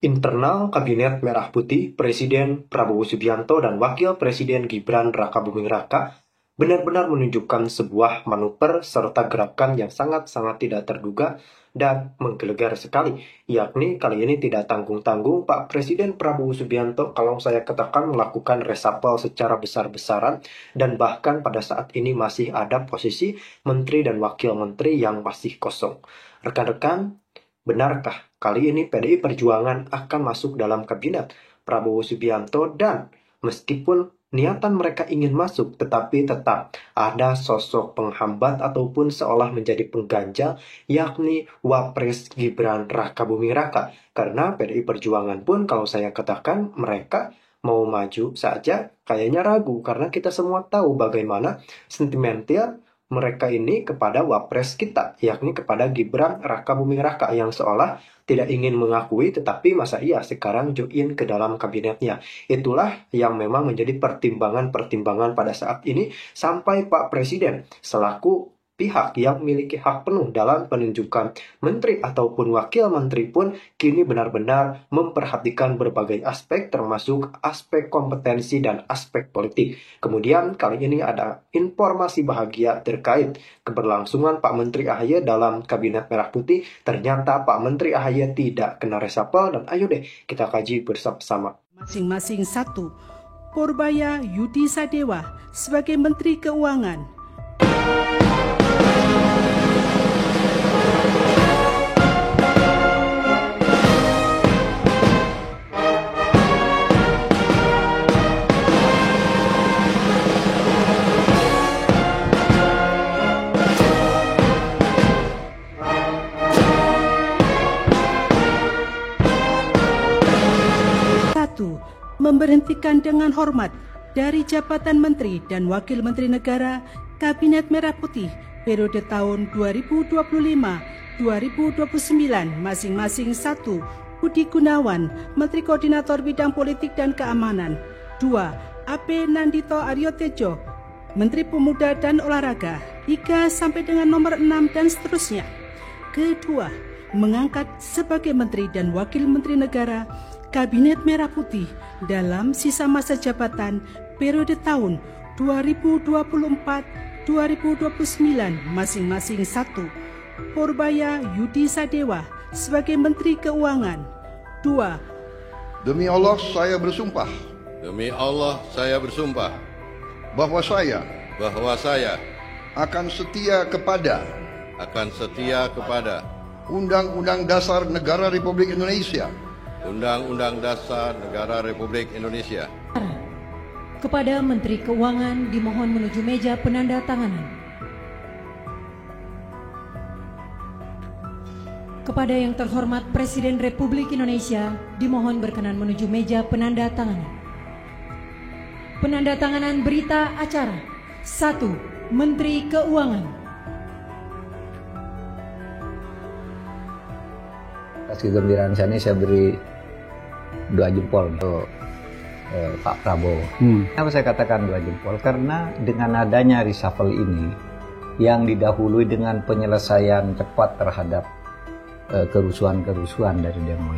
Internal Kabinet Merah Putih, Presiden Prabowo Subianto dan Wakil Presiden Gibran Rakabuming Raka benar-benar menunjukkan sebuah manuver serta gerakan yang sangat-sangat tidak terduga dan menggelegar sekali. Yakni kali ini tidak tanggung-tanggung Pak Presiden Prabowo Subianto kalau saya katakan melakukan reshuffle secara besar-besaran, dan bahkan pada saat ini masih ada posisi menteri dan wakil menteri yang masih kosong. Rekan-rekan, benarkah kali ini PDI Perjuangan akan masuk dalam kabinet Prabowo Subianto, dan meskipun niatan mereka ingin masuk, tetapi tetap ada sosok penghambat ataupun seolah menjadi pengganjal, yakni Wapres Gibran Rakabuming Raka. Karena PDI Perjuangan pun kalau saya katakan mereka mau maju saja kayaknya ragu, karena kita semua tahu bagaimana sentimental mereka ini kepada Wapres kita, yakni kepada Gibran Rakabuming Raka, yang seolah tidak ingin mengakui, tetapi masa iya sekarang join ke dalam kabinetnya. Itulah yang memang menjadi pertimbangan-pertimbangan pada saat ini, sampai Pak Presiden selaku pihak yang memiliki hak penuh dalam penunjukan menteri ataupun wakil menteri pun kini benar-benar memperhatikan berbagai aspek, termasuk aspek kompetensi dan aspek politik. Kemudian kali ini ada informasi bahagia terkait keberlangsungan Pak Menteri AHY dalam Kabinet Merah Putih. Ternyata Pak Menteri AHY tidak kena reshuffle, dan ayo deh kita kaji bersama-sama. Masing-masing satu. Purbaya Yudi Sadewa sebagai Menteri Keuangan. Memberhentikan dengan hormat dari jabatan Menteri dan Wakil Menteri Negara Kabinet Merah Putih periode tahun 2025-2029 masing-masing 1. Budi Gunawan, Menteri Koordinator Bidang Politik dan Keamanan. 2. AP Nandito Aryotejo, Menteri Pemuda dan Olahraga. 3 sampai dengan nomor 6 dan seterusnya. Kedua, mengangkat sebagai Menteri dan Wakil Menteri Negara Kabinet Merah Putih dalam sisa masa jabatan periode tahun 2024-2029 masing-masing 1. Purbaya Yudi Sadewa sebagai Menteri Keuangan. 2. Demi Allah saya bersumpah. Demi Allah saya bersumpah. Bahwa saya akan setia kepada Undang-Undang Dasar Negara Republik Indonesia. Undang-Undang Dasar Negara Republik Indonesia. Kepada Menteri Keuangan dimohon menuju meja penandatanganan. Kepada yang terhormat Presiden Republik Indonesia dimohon berkenan menuju meja penandatanganan. Penandatanganan berita acara. 1. Menteri Keuangan. Atas kegembiraan saya ini saya beri 2 jempol untuk Pak Prabowo. Kenapa saya katakan 2 jempol? Karena dengan adanya reshuffle ini yang didahului dengan penyelesaian cepat terhadap kerusuhan-kerusuhan dari demo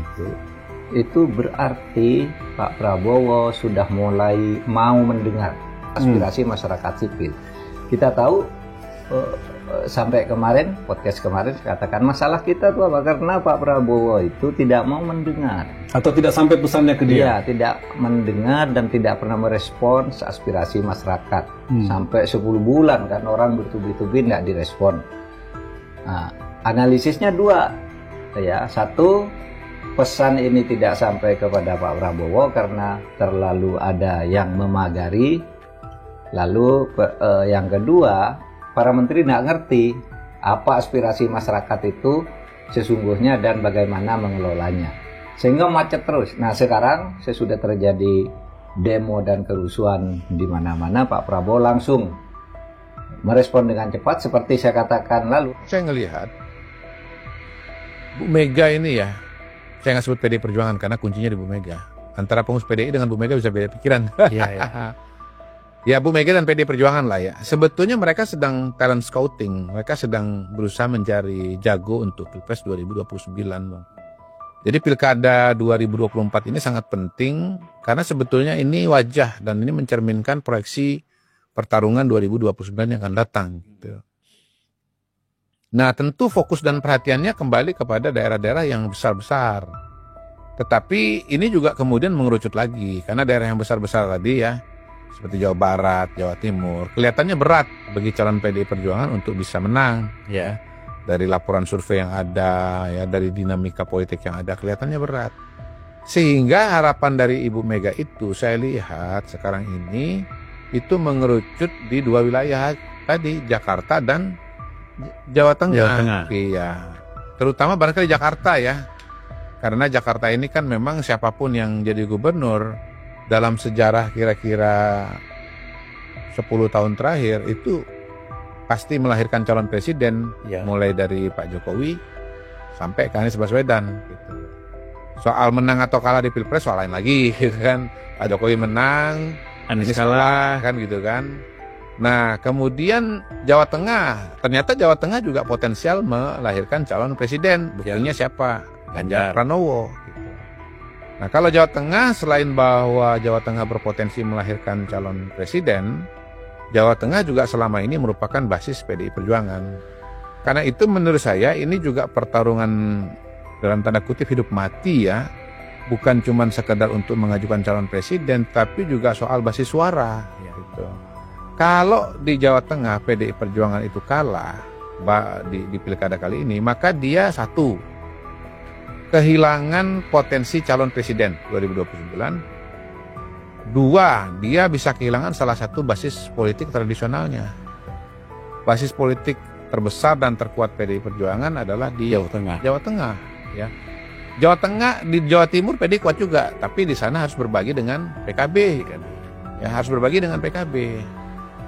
itu berarti Pak Prabowo sudah mulai mau mendengar aspirasi masyarakat sipil. Kita tahu sampai kemarin, podcast kemarin saya katakan masalah kita tuh apa? Karena Pak Prabowo itu tidak mau mendengar. Atau tidak sampai pesannya ke dia? Iya, tidak mendengar dan tidak pernah merespons aspirasi masyarakat. Sampai 10 bulan kan orang bertubi-tubi tidak direspon. Nah, analisisnya 2. Ya, 1, pesan ini tidak sampai kepada Pak Prabowo karena terlalu ada yang memagari. Lalu yang kedua, para menteri tidak ngerti apa aspirasi masyarakat itu sesungguhnya dan bagaimana mengelolanya. Sehingga macet terus. Nah sekarang sesudah terjadi demo dan kerusuhan di mana-mana, Pak Prabowo langsung merespon dengan cepat seperti saya katakan lalu. Saya ngelihat Bu Mega ini ya, saya nggak sebut PDI Perjuangan karena kuncinya di Bu Mega. Antara pengurus PDI dengan Bu Mega bisa beda pikiran. Iya. Ya Bu Mega dan PDI Perjuangan lah ya. Sebetulnya mereka sedang talent scouting. Mereka sedang berusaha mencari jago untuk Pilpres 2029 Bang. Jadi pilkada 2024 ini sangat penting karena sebetulnya ini wajah dan ini mencerminkan proyeksi pertarungan 2029 yang akan datang. Gitu. Nah, tentu fokus dan perhatiannya kembali kepada daerah-daerah yang besar-besar. Tetapi ini juga kemudian mengerucut lagi karena daerah yang besar-besar tadi ya, seperti Jawa Barat, Jawa Timur, kelihatannya berat bagi calon PDI Perjuangan untuk bisa menang ya. Dari laporan survei yang ada ya, dari dinamika politik yang ada kelihatannya berat. Sehingga harapan dari Ibu Mega itu saya lihat sekarang ini itu mengerucut di dua wilayah tadi, Jakarta dan Jawa Tengah. Iya. Terutama barangkali Jakarta ya. Karena Jakarta ini kan memang siapapun yang jadi gubernur dalam sejarah kira-kira 10 tahun terakhir itu pasti melahirkan calon presiden ya. Mulai dari Pak Jokowi sampai ke Anies Baswedan gitu. Soal menang atau kalah di Pilpres soal lain lagi gitu kan. Pak Jokowi menang, Anies kalah kan gitu kan. Nah, kemudian Jawa Tengah, ternyata Jawa Tengah juga potensial melahirkan calon presiden. Buktinya siapa? Ganjar Pranowo. Gitu. Nah, kalau Jawa Tengah selain bahwa Jawa Tengah berpotensi melahirkan calon presiden, Jawa Tengah juga selama ini merupakan basis PDI Perjuangan. Karena itu menurut saya ini juga pertarungan dalam tanda kutip hidup mati ya. Bukan cuma sekedar untuk mengajukan calon presiden, tapi juga soal basis suara. Gitu. Kalau di Jawa Tengah PDI Perjuangan itu kalah di pilkada kali ini, maka dia satu, kehilangan potensi calon presiden 2029. Dua, dia bisa kehilangan salah satu basis politik tradisionalnya. Basis politik terbesar dan terkuat PDI Perjuangan adalah di Jawa Tengah. Jawa Tengah, ya. Jawa Tengah, di Jawa Timur PDI kuat juga, tapi di sana harus berbagi dengan PKB, kan? Ya, harus berbagi dengan PKB.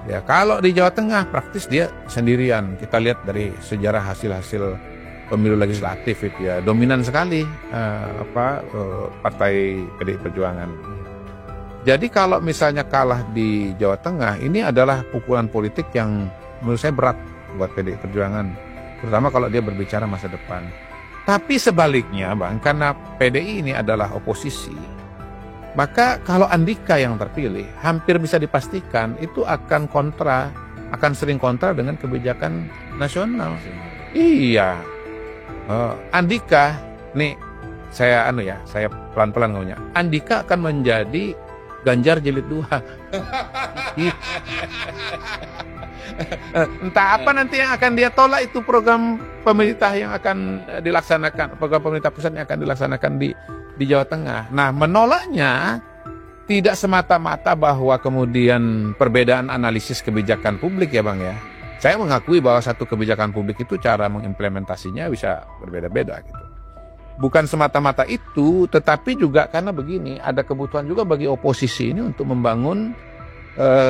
Ya, kalau di Jawa Tengah praktis dia sendirian. Kita lihat dari sejarah hasil-hasil pemilu legislatif itu ya, dominan sekali partai PDI Perjuangan. Jadi kalau misalnya kalah di Jawa Tengah, ini adalah pukulan politik yang menurut saya berat buat PDI Perjuangan, terutama kalau dia berbicara masa depan. Tapi sebaliknya Bang, karena PDI ini adalah oposisi, maka kalau Andika yang terpilih, hampir bisa dipastikan itu akan sering kontra dengan kebijakan nasional. Iya. Andika, nih saya pelan-pelan ngomongnya. Andika akan menjadi Ganjar jilid 2. Entah apa nanti yang akan dia tolak, itu program pemerintah yang akan dilaksanakan, program pemerintah pusat yang akan dilaksanakan di Jawa Tengah. Nah, menolaknya tidak semata-mata bahwa kemudian perbedaan analisis kebijakan publik ya Bang ya. Saya mengakui bahwa satu kebijakan publik itu cara mengimplementasinya bisa berbeda-beda gitu. Bukan semata-mata itu, tetapi juga karena begini, ada kebutuhan juga bagi oposisi ini untuk membangun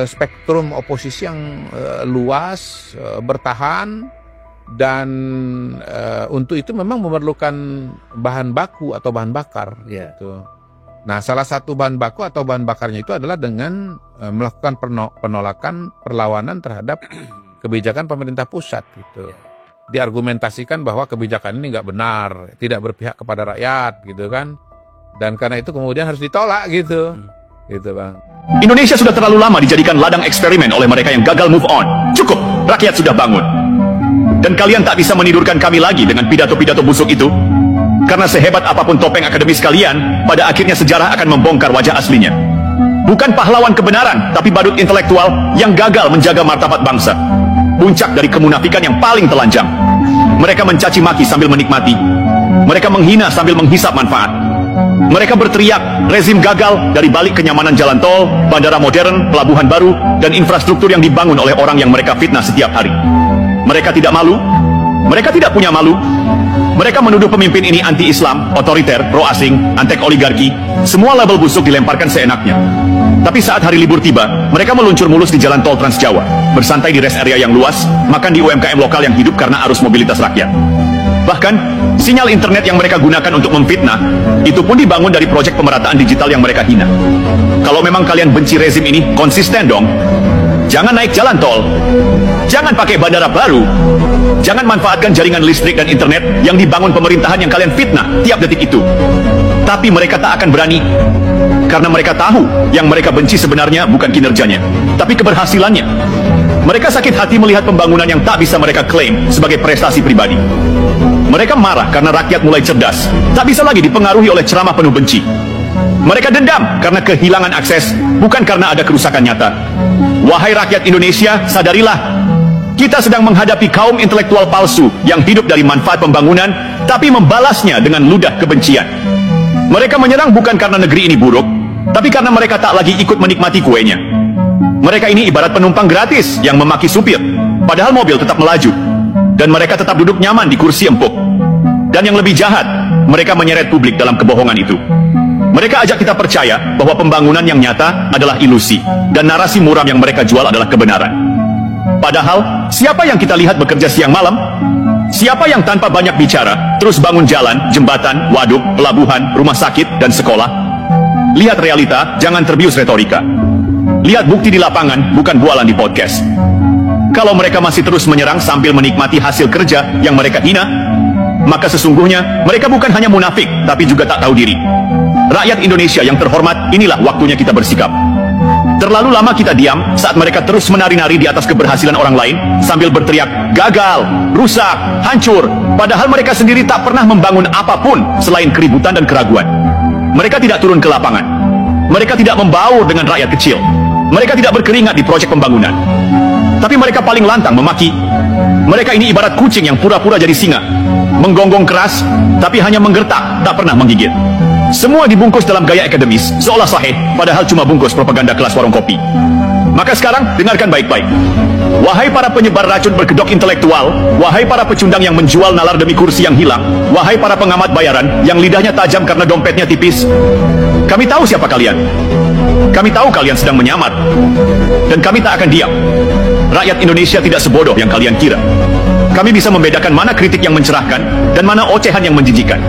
spektrum oposisi yang luas, bertahan, dan untuk itu memang memerlukan bahan baku atau bahan bakar. Yeah. Gitu. Nah, salah satu bahan baku atau bahan bakarnya itu adalah dengan melakukan penolakan, perlawanan terhadap kebijakan pemerintah pusat gitu. Diargumentasikan bahwa kebijakan ini nggak benar, tidak berpihak kepada rakyat gitu kan. Dan karena itu kemudian harus ditolak gitu. Gitu Bang. Indonesia sudah terlalu lama dijadikan ladang eksperimen oleh mereka yang gagal move on. Cukup, rakyat sudah bangun. Dan kalian tak bisa menidurkan kami lagi dengan pidato-pidato busuk itu. Karena sehebat apapun topeng akademis kalian, pada akhirnya sejarah akan membongkar wajah aslinya. Bukan pahlawan kebenaran, tapi badut intelektual yang gagal menjaga martabat bangsa. Puncak dari kemunafikan yang paling telanjang. Mereka mencaci maki sambil menikmati. Mereka menghina sambil menghisap manfaat. Mereka berteriak, rezim gagal dari balik kenyamanan jalan tol, bandara modern, pelabuhan baru, dan infrastruktur yang dibangun oleh orang yang mereka fitnah setiap hari. Mereka tidak malu. Mereka tidak punya malu. Mereka menuduh pemimpin ini anti-Islam, otoriter, pro-asing, antek oligarki. Semua label busuk dilemparkan seenaknya. Tapi saat hari libur tiba, mereka meluncur mulus di jalan tol Trans Jawa, bersantai di rest area yang luas, makan di UMKM lokal yang hidup karena arus mobilitas rakyat. Bahkan, sinyal internet yang mereka gunakan untuk memfitnah, itu pun dibangun dari proyek pemerataan digital yang mereka hina. Kalau memang kalian benci rezim ini, konsisten dong. Jangan naik jalan tol. Jangan pakai bandara baru. Jangan manfaatkan jaringan listrik dan internet yang dibangun pemerintahan yang kalian fitnah tiap detik itu. Tapi mereka tak akan berani. Karena mereka tahu yang mereka benci sebenarnya bukan kinerjanya, tapi keberhasilannya. Mereka sakit hati melihat pembangunan yang tak bisa mereka klaim sebagai prestasi pribadi. Mereka marah karena rakyat mulai cerdas, tak bisa lagi dipengaruhi oleh ceramah penuh benci. Mereka dendam karena kehilangan akses, bukan karena ada kerusakan nyata. Wahai rakyat Indonesia, sadarilah. Kita sedang menghadapi kaum intelektual palsu yang hidup dari manfaat pembangunan, tapi membalasnya dengan ludah kebencian. Mereka menyerang bukan karena negeri ini buruk, tapi karena mereka tak lagi ikut menikmati kuenya. Mereka ini ibarat penumpang gratis yang memaki supir, padahal mobil tetap melaju. Dan mereka tetap duduk nyaman di kursi empuk. Dan yang lebih jahat, mereka menyeret publik dalam kebohongan itu. Mereka ajak kita percaya bahwa pembangunan yang nyata adalah ilusi, dan narasi muram yang mereka jual adalah kebenaran. Padahal, siapa yang kita lihat bekerja siang malam? Siapa yang tanpa banyak bicara, terus bangun jalan, jembatan, waduk, pelabuhan, rumah sakit, dan sekolah? Lihat realita, jangan terbius retorika. Lihat bukti di lapangan, bukan bualan di podcast. Kalau mereka masih terus menyerang sambil menikmati hasil kerja yang mereka hina, maka sesungguhnya mereka bukan hanya munafik, tapi juga tak tahu diri. Rakyat Indonesia yang terhormat, inilah waktunya kita bersikap. Terlalu lama kita diam saat mereka terus menari-nari di atas keberhasilan orang lain sambil berteriak, gagal, rusak, hancur. Padahal mereka sendiri tak pernah membangun apapun selain keributan dan keraguan. Mereka tidak turun ke lapangan. Mereka tidak membaur dengan rakyat kecil. Mereka tidak berkeringat di proyek pembangunan. Tapi mereka paling lantang memaki. Mereka ini ibarat kucing yang pura-pura jadi singa. Menggonggong keras, tapi hanya menggertak, tak pernah menggigit. Semua dibungkus dalam gaya akademis, seolah sahih, padahal cuma bungkus propaganda kelas warung kopi. Maka sekarang, dengarkan baik-baik. Wahai para penyebar racun berkedok intelektual, wahai para pecundang yang menjual nalar demi kursi yang hilang, wahai para pengamat bayaran yang lidahnya tajam karena dompetnya tipis, kami tahu siapa kalian. Kami tahu kalian sedang menyamar. Dan kami tak akan diam. Rakyat Indonesia tidak sebodoh yang kalian kira. Kami bisa membedakan mana kritik yang mencerahkan dan mana ocehan yang menjijikan.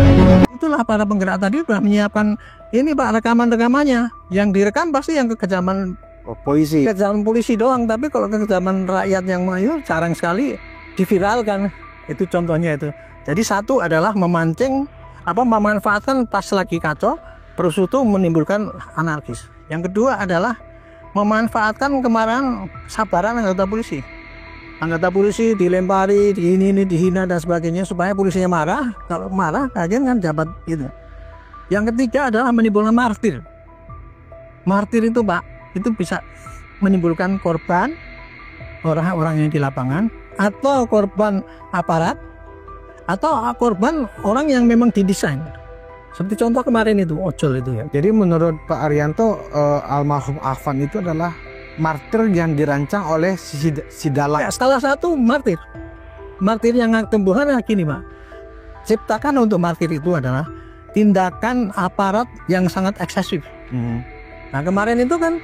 Itulah para penggerak tadi sudah menyiapkan ini Pak, rekaman-rekamannya. Yang direkam pasti yang kekejaman polisi. Kekejaman polisi doang, tapi kalau kekejaman rakyat yang mayu jarang sekali diviralkan. Itu contohnya itu. Jadi satu adalah memancing memanfaatkan pas lagi kacau, terus itu menimbulkan anarkis. Yang kedua adalah memanfaatkan kemarahan sabaran anggota polisi. Anggota polisi dilempari, dihina dan sebagainya supaya polisinya marah. Kalau marah, kalian kan dapat gitu. Yang ketiga adalah menimbulkan martir. Martir itu Pak, itu bisa menimbulkan korban orang-orang yang di lapangan, atau korban aparat, atau korban orang yang memang didesain. Seperti contoh kemarin itu, ojol itu ya. Jadi menurut Pak Arianto, almarhum Afan itu adalah martir yang dirancang oleh si dalang. Ya, salah satu martir. Martir yang tembuhan gini Pak. Ciptakan untuk martir itu adalah tindakan aparat yang sangat eksesif. Nah kemarin itu kan,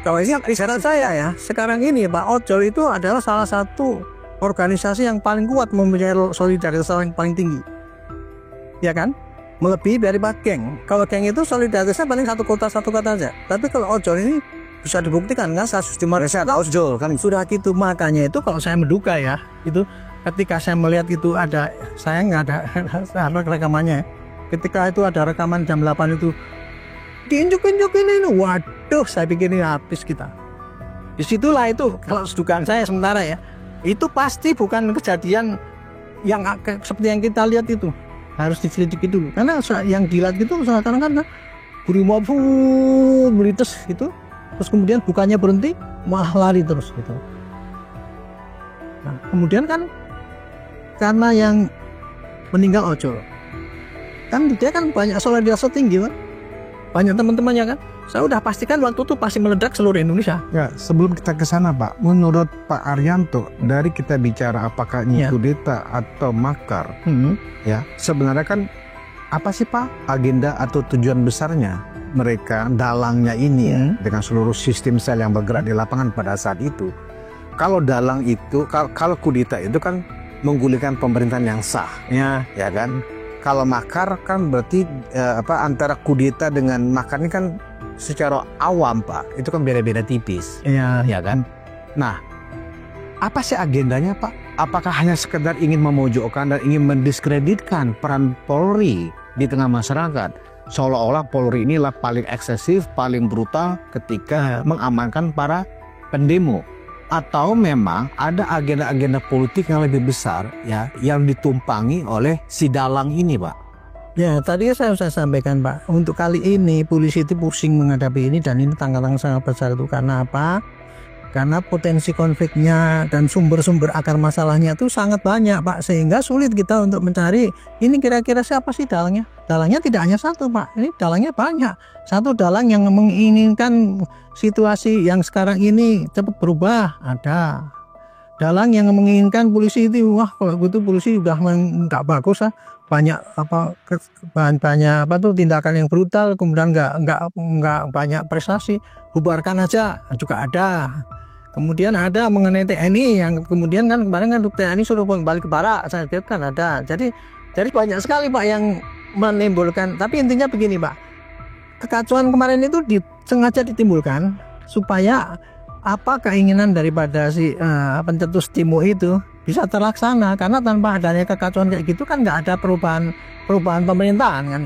kalau ini riset saya ya, sekarang ini Pak, ojol itu adalah salah satu organisasi yang paling kuat, mempunyai solidaritas yang paling tinggi. Ya kan? Melebihi dari Pak geng. Kalau geng itu solidaritasnya paling satu kota aja. Tapi kalau ojol ini bisa dibuktikan kan, kasus di Malaysia ojol kan sudah gitu. Makanya itu kalau saya menduga ya, itu ketika saya melihat itu ada, saya nggak ada rekamannya. Ketika itu ada rekaman jam 8 itu diinjuk-injukin ini, waduh, saya pikir ini habis kita. Disitulah itu kalau dugaan saya sementara ya, itu pasti bukan kejadian yang seperti yang kita lihat itu. Harus diselidiki dulu, karena yang dilihat gitu sekarang kan brimob melites gitu, terus kemudian bukannya berhenti malah lari terus gitu. Nah kemudian kan karena yang meninggal ojol kan dia kan banyak solidaritas tinggi kan, banyak teman-temannya kan. Saya udah pastikan waktu itu pasti meledak seluruh Indonesia. Ya, sebelum kita ke sana Pak, menurut Pak Arianto, dari kita bicara apakah ini kudeta atau makar, ya sebenarnya kan apa sih Pak agenda atau tujuan besarnya mereka dalangnya ini ya, dengan seluruh sistem sel yang bergerak di lapangan pada saat itu. Kalau dalang itu, kalau kudeta itu kan menggulingkan pemerintahan yang sah, ya kan. Kalau makar kan berarti antara kudeta dengan makar ini kan secara awam Pak, itu kan beda-beda tipis, ya kan. Nah, apa sih agendanya Pak? Apakah hanya sekedar ingin memojokkan dan ingin mendiskreditkan peran Polri di tengah masyarakat? Seolah-olah Polri inilah paling eksesif, paling brutal ketika mengamankan para pendemo. Atau memang ada agenda-agenda politik yang lebih besar ya, yang ditumpangi oleh si dalang ini Pak? Ya, tadi saya sampaikan Pak, untuk kali ini polisi itu pusing menghadapi ini, dan ini tantangan sangat besar itu. Karena apa? Karena potensi konfliknya dan sumber-sumber akar masalahnya itu sangat banyak Pak, sehingga sulit kita untuk mencari ini kira-kira siapa sih dalangnya. Dalangnya tidak hanya satu Pak, ini dalangnya banyak. Satu dalang yang menginginkan situasi yang sekarang ini cepat berubah, ada. Dalang yang menginginkan polisi itu, wah kalau gitu polisi udah nggak bagus lah, banyak tindakan yang brutal, kemudian nggak banyak prestasi, bubarkan aja, juga ada. Kemudian ada mengenai TNI yang kemudian kan kemarin kan TNI suruh balik ke barak, saya lihat kan ada. Jadi banyak sekali Pak yang menimbulkan. Tapi intinya begini Pak, kekacauan kemarin itu sengaja ditimbulkan supaya keinginan daripada si pencetus demo itu bisa terlaksana, karena tanpa adanya kekacauan kayak gitu kan nggak ada perubahan pemerintahan kan,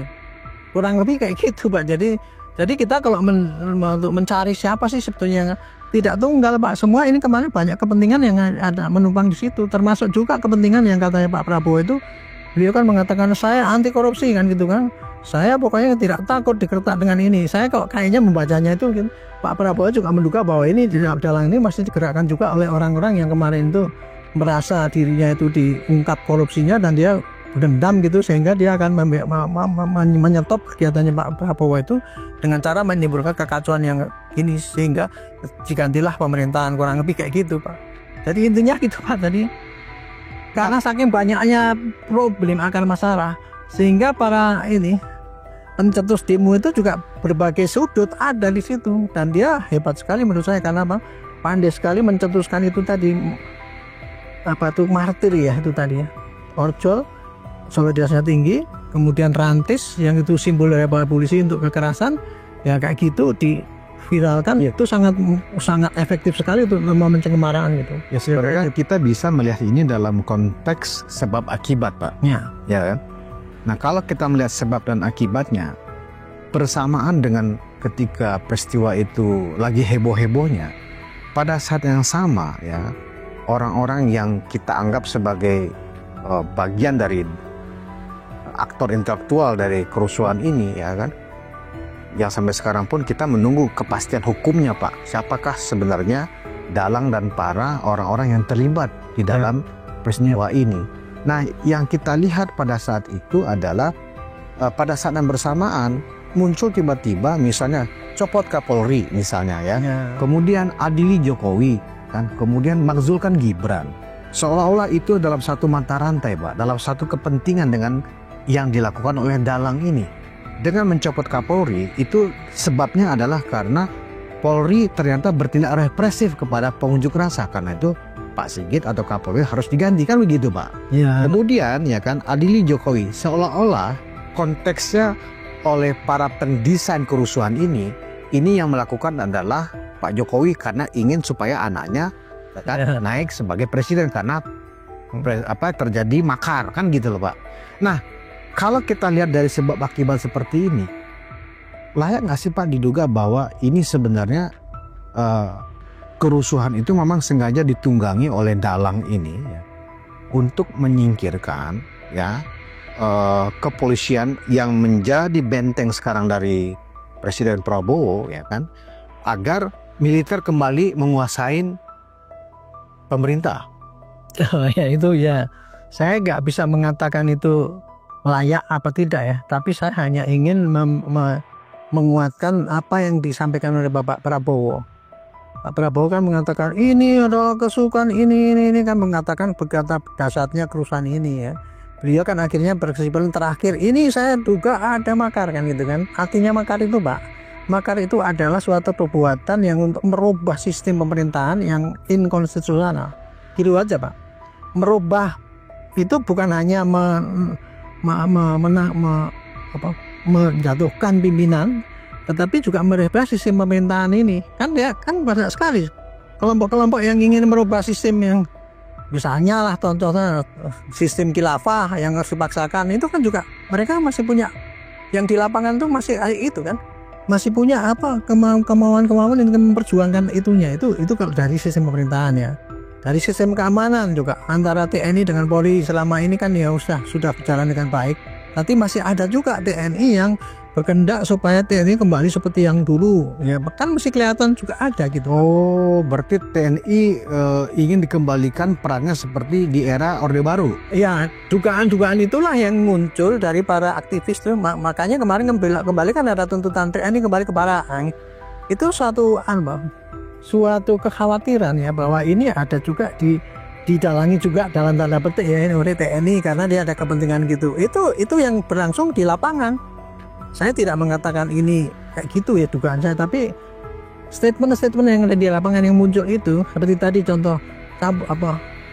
kurang lebih kayak gitu Pak. Jadi kita kalau untuk mencari siapa sih sebetulnya, tidak tunggal Pak, semua ini kemarin banyak kepentingan yang ada menumpang di situ, termasuk juga kepentingan yang katanya Pak Prabowo itu, beliau kan mengatakan saya anti korupsi kan gitu kan, saya pokoknya tidak takut digertak dengan ini. Saya kok kayaknya membacanya itu gitu, Pak Prabowo juga menduga bahwa ini dalang ini masih digerakkan juga oleh orang-orang yang kemarin itu merasa dirinya itu diungkap korupsinya dan dia dendam gitu, sehingga dia akan menyetop kegiatannya Pak Prabowo itu dengan cara menimbulkan kekacauan yang ini, sehingga digantilah pemerintahan, kurang lebih kayak gitu Pak. Jadi intinya gitu Pak tadi, karena saking banyaknya problem akar masalah, sehingga para ini pencetus demo itu juga berbagai sudut ada di situ, dan dia hebat sekali menurut saya, karena apa, pandai sekali mencetuskan itu tadi, martir ya itu tadi ya, orjol solidaritasnya tinggi, kemudian rantis yang itu simbol dari polisi untuk kekerasan ya kayak gitu diviralkan, ya itu sangat efektif sekali untuk memancing kemarahan gitu. Ya sebenarnya kita bisa melihat ini dalam konteks sebab akibat Pak. Ya kan. Nah kalau kita melihat sebab dan akibatnya bersamaan dengan ketika peristiwa itu lagi heboh-hebohnya, pada saat yang sama ya orang-orang yang kita anggap sebagai bagian dari aktor intelektual dari kerusuhan ini ya kan, yang sampai sekarang pun kita menunggu kepastian hukumnya Pak, siapakah sebenarnya dalang dan para orang-orang yang terlibat di dalam peristiwa ini. Nah yang kita lihat pada saat itu adalah pada saat yang bersamaan muncul tiba-tiba misalnya copot Kapolri misalnya ya, kemudian adili Jokowi kan, kemudian makzulkan Gibran, seolah-olah itu dalam satu mata rantai Pak, dalam satu kepentingan dengan yang dilakukan oleh dalang ini. Dengan mencopot Kapolri itu sebabnya adalah karena Polri ternyata bertindak represif kepada pengunjuk rasa, karena itu Pak Sigit atau Kapolri harus diganti kan begitu Pak ya. Kemudian ya kan adili Jokowi, seolah-olah konteksnya oleh para pendesain kerusuhan ini yang melakukan adalah Pak Jokowi karena ingin supaya anaknya naik sebagai presiden, karena terjadi makar kan gitu loh Pak. Nah kalau kita lihat dari sebab akibat seperti ini, layak nggak sih Pak diduga bahwa ini sebenarnya kerusuhan itu memang sengaja ditunggangi oleh dalang ini ya, untuk menyingkirkan ya kepolisian yang menjadi benteng sekarang dari Presiden Prabowo ya kan, agar militer kembali menguasai pemerintah. Ya itu ya, saya nggak bisa mengatakan itu layak apa tidak ya, tapi saya hanya ingin menguatkan apa yang disampaikan oleh Bapak Prabowo. Pak Prabowo kan mengatakan ini adalah kesukaan ini kan, mengatakan berkata dasarnya kerusuhan ini ya. Beliau kan akhirnya berkesimpulan terakhir ini saya duga ada makar kan gitu kan. Artinya makar itu Pak, makar itu adalah suatu perbuatan yang untuk merubah sistem pemerintahan yang inkonstitusional. Gitu aja Pak. Merubah itu bukan hanya menjatuhkan pimpinan, tetapi juga merubah sistem pemerintahan ini kan, dia kan banyak sekali kelompok-kelompok yang ingin merubah sistem yang misalnya lah contohnya sistem khilafah yang harus dipaksakan, itu kan juga mereka masih punya yang di lapangan tuh masih itu kan, masih punya apa kemauan untuk memperjuangkan itunya. Itu kalau dari sistem pemerintahan ya. Dari sistem keamanan juga antara TNI dengan Polri selama ini kan ya sudah berjalan dengan baik. Tapi masih ada juga TNI yang berkehendak supaya TNI kembali seperti yang dulu. Ya kan mesti kelihatan juga ada gitu. Oh, berarti TNI ingin dikembalikan perannya seperti di era Orde Baru. Ya, dugaan-dugaan itulah yang muncul dari para aktivis tuh. Makanya kemarin kembali kan ada tuntutan TNI kembali ke barang. Itu suatu kekhawatiran ya, bahwa ini ada juga didalangi juga dalam tanda petik ya oleh TNI karena dia ada kepentingan gitu. Itu yang berlangsung di lapangan. Saya tidak mengatakan ini kayak gitu ya dugaan saya, tapi statement-statement yang ada di lapangan yang muncul itu seperti tadi contoh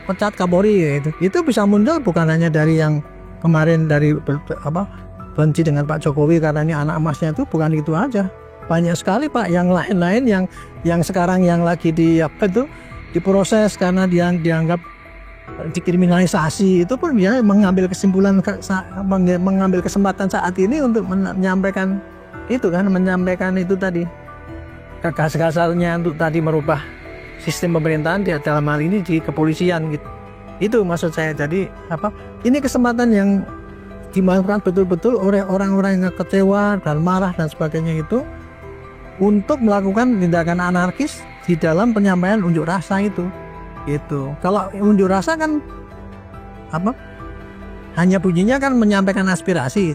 pecat Kapolri ya, itu bisa muncul bukan hanya dari yang kemarin dari benci dengan Pak Jokowi karena ini anak emasnya, itu bukan itu aja. Banyak sekali Pak yang lain-lain yang sekarang yang lagi diproses karena dianggap dikriminalisasi, itu pun dia mengambil kesempatan saat ini untuk menyampaikan itu tadi kegas-gasarnya untuk tadi merubah sistem pemerintahan dalam hal ini di kepolisian gitu. Itu maksud saya. Jadi ini kesempatan yang dimanfaatkan betul-betul oleh orang-orang yang kecewa dan marah dan sebagainya itu untuk melakukan tindakan anarkis di dalam penyampaian unjuk rasa itu. Gitu. Kalau unjuk rasa kan hanya bunyinya kan menyampaikan aspirasi.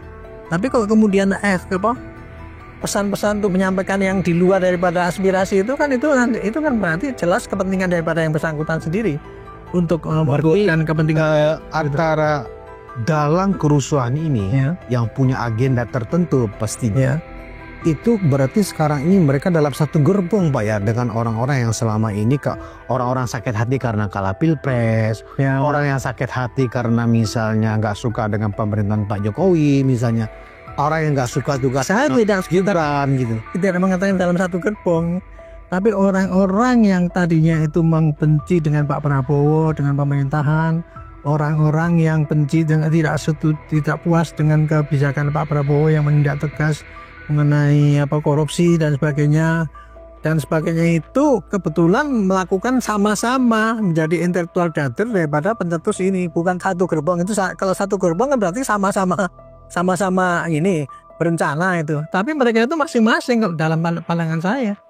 Tapi kalau kemudian pesan-pesan untuk menyampaikan yang di luar daripada aspirasi itu kan berarti jelas kepentingan daripada yang bersangkutan sendiri untuk merugikan kepentingan antara dalam kerusuhan ini yang punya agenda tertentu pastinya. Itu berarti sekarang ini mereka dalam satu gerbong Pak ya, dengan orang-orang yang selama ini orang-orang sakit hati karena kalah pilpres, orang yang sakit hati karena misalnya nggak suka dengan pemerintahan Pak Jokowi misalnya, orang yang nggak suka juga saya tidak Gibran gitu. Tidak mengatakan dalam satu gerbong, tapi orang-orang yang tadinya itu membenci dengan Pak Prabowo, dengan pemerintahan, orang-orang yang benci dengan tidak puas dengan kebijakan Pak Prabowo yang menindak tegas mengenai korupsi dan sebagainya itu kebetulan melakukan sama-sama menjadi intelektual dader daripada pencetus ini. Bukan satu gerbong. Itu kalau satu gerbong kan berarti sama-sama ini berencana itu, tapi mereka itu masing-masing dalam pandangan saya.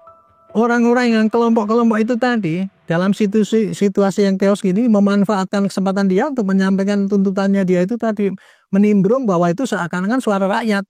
Orang-orang yang kelompok-kelompok itu tadi dalam situasi yang chaos gini memanfaatkan kesempatan dia untuk menyampaikan tuntutannya dia itu tadi, menimbrung bahwa itu seakan-akan suara rakyat.